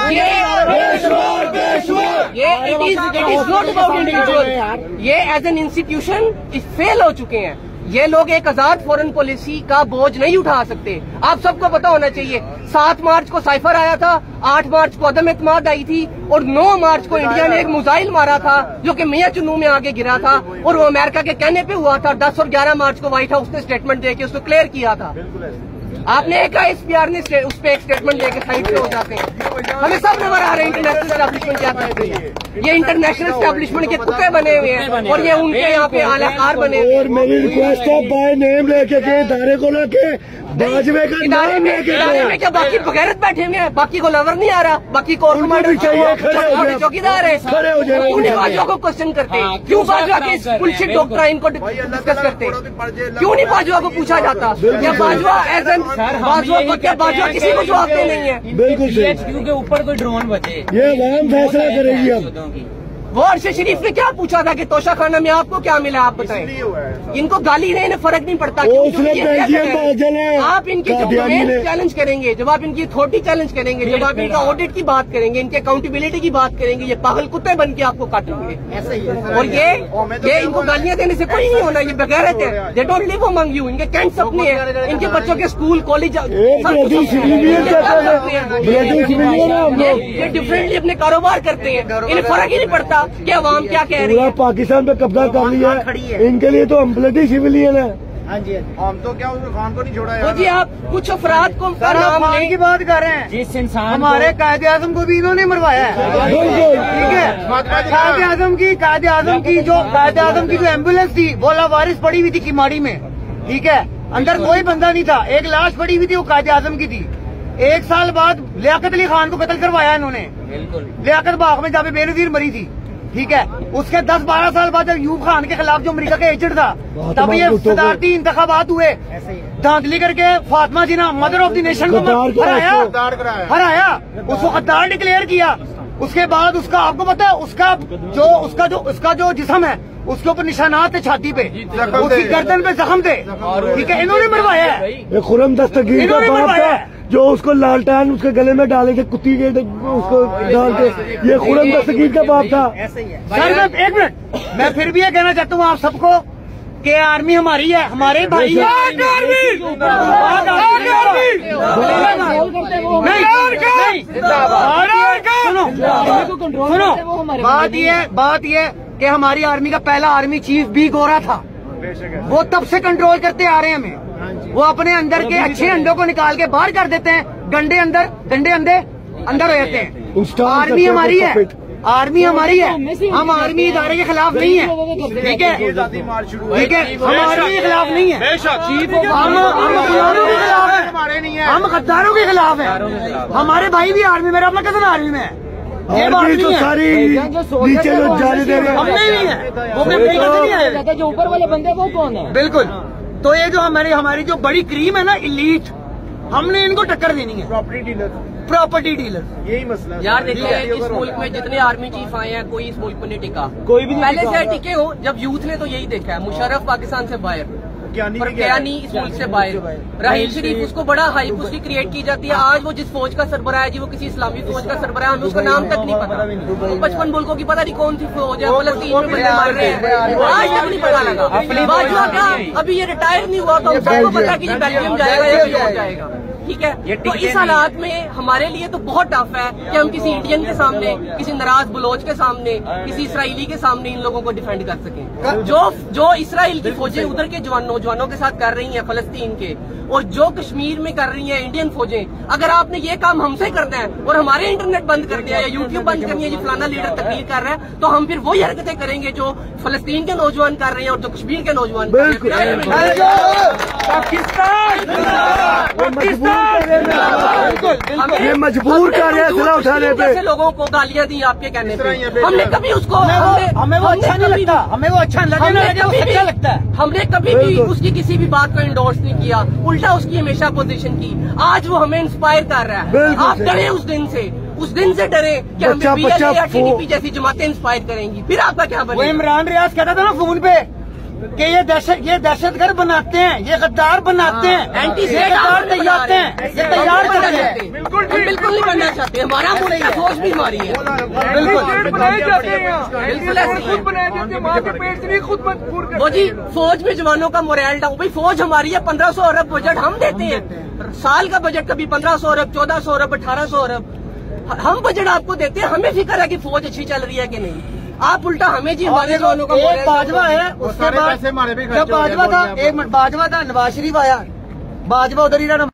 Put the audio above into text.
It is not about individual. ये as an institution fail हो चुके हैं। ये लोग एक आजाद फॉरेन पॉलिसी का बोझ नहीं उठा सकते। आप सबको पता होना चाहिए 7 मार्च को साइफर आया था, 8 मार्च को अदम एतमाद आई थी और 9 मार्च को इंडिया ने एक मिसाइल मारा था जो कि मियां चुन्नू में आगे गिरा था और वो अमेरिका के कहने पे हुआ था। 10 और 11 मार्च को व्हाइट हाउस ने स्टेटमेंट देके उसको क्लियर किया था। आपने एक ISPR ने उस पर एक स्टेटमेंट देके साइड पे हो जाते हैं। हमें सब नजर आ रहे हैं इंटरनेशनल एस्टैब्लिशमेंट क्या करते हैं। ये इंटरनेशनल एस्टैब्लिशमेंट के कुत्ते बने हुए हैं और ये उनके यहाँ पे आलाकार बने हुए हैं। और मेरी रिक्वेस्ट है बाय नेम लेके के इदारे को लेके बाजवे का नाम लेके इदारे में क्या बाकी बगैरत बैठे हुए हैं, बाकी को लवर नहीं आ रहा, बाकी कोर कमांडर चाहिए, चौकीदार है। क्यों नहीं बाजवा को क्वेश्चन करते, क्यों बाजवा के बुलशिट डॉक्ट्राइन को डिस्कस करते, क्यों नहीं बाजवा को पूछा जाता? या बाजवा एज एन बाजवा किसी को जवाब दे नहीं है। बिल्कुल PHQ के ऊपर कोई ड्रोन बचे, ये अवाम फैसला करेगी। अब वो अरशद शरीफ ने क्या पूछा था कि तोशा खाना में आपको क्या मिला, आप बताएं। इनको गाली देने फर्क नहीं पड़ता। आप इनकी चैलेंज करेंगे, जब आप इनकी अथॉरिटी चैलेंज करेंगे, जब आप इनका ऑडिट की बात करेंगे, इनके अकाउंटेबिलिटी की बात करेंगे, ये पागल कुत्ते बन के आपको काटेंगे। और ये इनको गालियां देने से कोई नहीं होना, ये बगैरत है। They don't live among you. इनके कैंट्स अपने हैं, इनके बच्चों के स्कूल कॉलेज ये डिफरेंटली अपने कारोबार करते हैं, इन्हें फर्क ही नहीं पड़ता कि अवाम क्या कह रही है। पाकिस्तान पे कब्जा कर लिया है, इनके लिए तो हम ब्लडी सिविलियन है। हाँ जी, हम तो क्या उसने खान को नहीं छोड़ा तो जी आप कुछ अफराद को नाम खान की बात कर रहे हैं। जिस इंसान हमारे कायदे आजम को भी इन्होंने मरवाया है। ठीक है, कायदे आजम की जो एम्बुलेंस थी वो लावारिस पड़ी हुई थी किमाड़ी में। ठीक है, अंदर कोई बंदा नहीं था, एक लाश पड़ी हुई थी, वो कायदे आजम की थी। 1 साल बाद लियाकत अली खान को कत्ल करवाया इन्होंने। लियाकत बाग में जहाँ पे बेनजीर मरी थी। ठीक है, उसके 10-12 साल बाद जब यूब खान के खिलाफ जो अमेरिका के एजेंट था, तब ये सदारती इंतखाबात हुए, धांधली करके फातिमा जिन्ना मदर ऑफ द नेशन को हराया, उसको गद्दार डिक्लेयर किया। उसके बाद उसका आपको पता है उसका जो जिस्म है उसके ऊपर निशानात थे छाती पे, उसकी गर्दन पे जख्म थे। ठीक है, इन्होंने मरवाया है। खुरम दस्तगीर का बाप था जो उसको लालटेन उसके गले में डाले थे, कुत्ती के उसको डाल के, ये खुरम दस्तगीर का बाप था। सर एक मिनट, मैं फिर भी ये कहना चाहता हूँ आप सबको कि आर्मी हमारी है, हमारे भाई है। सुनो, बात ये कि हमारी आर्मी का पहला आर्मी चीफ भी गोरा था। वो तब से कंट्रोल करते आ रहे हैं हमें। वो अपने अंदर के अच्छे अंडों को निकाल के बाहर कर देते हैं, गंडे अंदे अंदर हो जाते हैं। आर्मी हमारी है, आर्मी हमारी है, हम आर्मी इदारे के खिलाफ नहीं है। ठीक है, हम आर्मी के खिलाफ नहीं है, हम गुलामों के खिलाफ है, हम गद्दारों के खिलाफ है। हमारे भाई भी आर्मी, मेरा अपना कजन आर्मी में है। ये बात नहीं है, सारी नीचे जो जाने दे रहे हैं हम नहीं है, वो नहीं है, जो ऊपर वाले बंदे वो कौन है? बिल्कुल। तो ये जो हमारी जो बड़ी क्रीम है ना, इलीट, हमने इनको टक्कर देनी है। प्रॉपर्टी डीलर यही मसला यार। देखिए इस मुल्क में जितने आर्मी चीफ आए हैं, कोई इस मुल्क में नहीं टिका, कोई भी पहले से टिके हो। जब यूथ ने तो यही देखा है, मुशर्रफ पाकिस्तान से बाहर, कियानी इस मुल्क से बाहर, राहील शरीफ, उसको बड़ा हाइप उसकी क्रिएट की जाती है। आज वो जिस फौज का सरबराह है जी, वो किसी इस्लामी फौज का सरबराह, हमें उसका नाम तक नहीं पता। 55 मुल्कों की पता नहीं कौन सी फौज है, फलस्तीन में बंदे मार रहे हैं, आज तक नहीं पता लगा। बाजवा का अभी ये रिटायर नहीं हुआ, तो सबको पता कि ये बेल्जियम जाएगा या जाएगा। ठीक है, तो इस हालात में हमारे लिए तो बहुत टफ है कि हम किसी इंडियन के सामने, किसी नाराज बलोच के सामने, किसी इसराइली के सामने इन लोगों को डिफेंड कर सकें। जो इसराइल की फौजें उधर के नौजवानों के साथ कर रही हैं, फलस्तीन के, और जो कश्मीर में कर रही हैं इंडियन फौजें, अगर आपने ये काम हमसे करना है और हमारे इंटरनेट बंद कर दिया या यूट्यूब बंद करनी है, ये फलाना लीडर तकरीर कर रहा है, तो हम फिर वही हरकतें करेंगे जो फलस्तीन के नौजवान कर रहे हैं और जो कश्मीर के नौजवान कर रहे हैं। ये मजबूर कर रहे हैं उठाने पे। ऐसे लोगों को गालियां दी आपके कहने पे, हमने कभी उसको हमें वो अच्छा नहीं लगता, हमें वो अच्छा लगता है। हमने कभी भी उसकी किसी भी बात को इंडोर्स नहीं किया, उल्टा उसकी हमेशा पोजीशन की। आज वो हमें इंस्पायर कर रहा है। आप डरे उस दिन से डरे कि हमें BLA या TDP जैसी जमातें इंस्पायर करेंगी, फिर आपका क्या बनेगा? वो इमरान रियाज कहता था ना फोन पे कि ये दहशतगर्द बनाते हैं, ये गद्दार बनाते हैं, एंटी तैयार तैयार करते हैं। बिल्कुल नहीं बनना चाहते, हमारा मुल्क का सोच भी हमारी है। बिल्कुल वो जी फौज में जवानों का मोरल डाउन। भाई फौज हमारी है, 1500 अरब बजट हम देते हैं, साल का बजट कभी 1500 अरब, 1400 अरब, 1800 अरब हम बजट आपको देते हैं। हमें फिक्र है कि फौज अच्छी चल रही है कि नहीं। आप उल्टा हमें जी हमारे जवानों का बाजवा है, उसके बाद जब बाजवा था, एक मिनट, बाजवा था, नवाज शरीफ आया, बाजवा उधर ही रहा।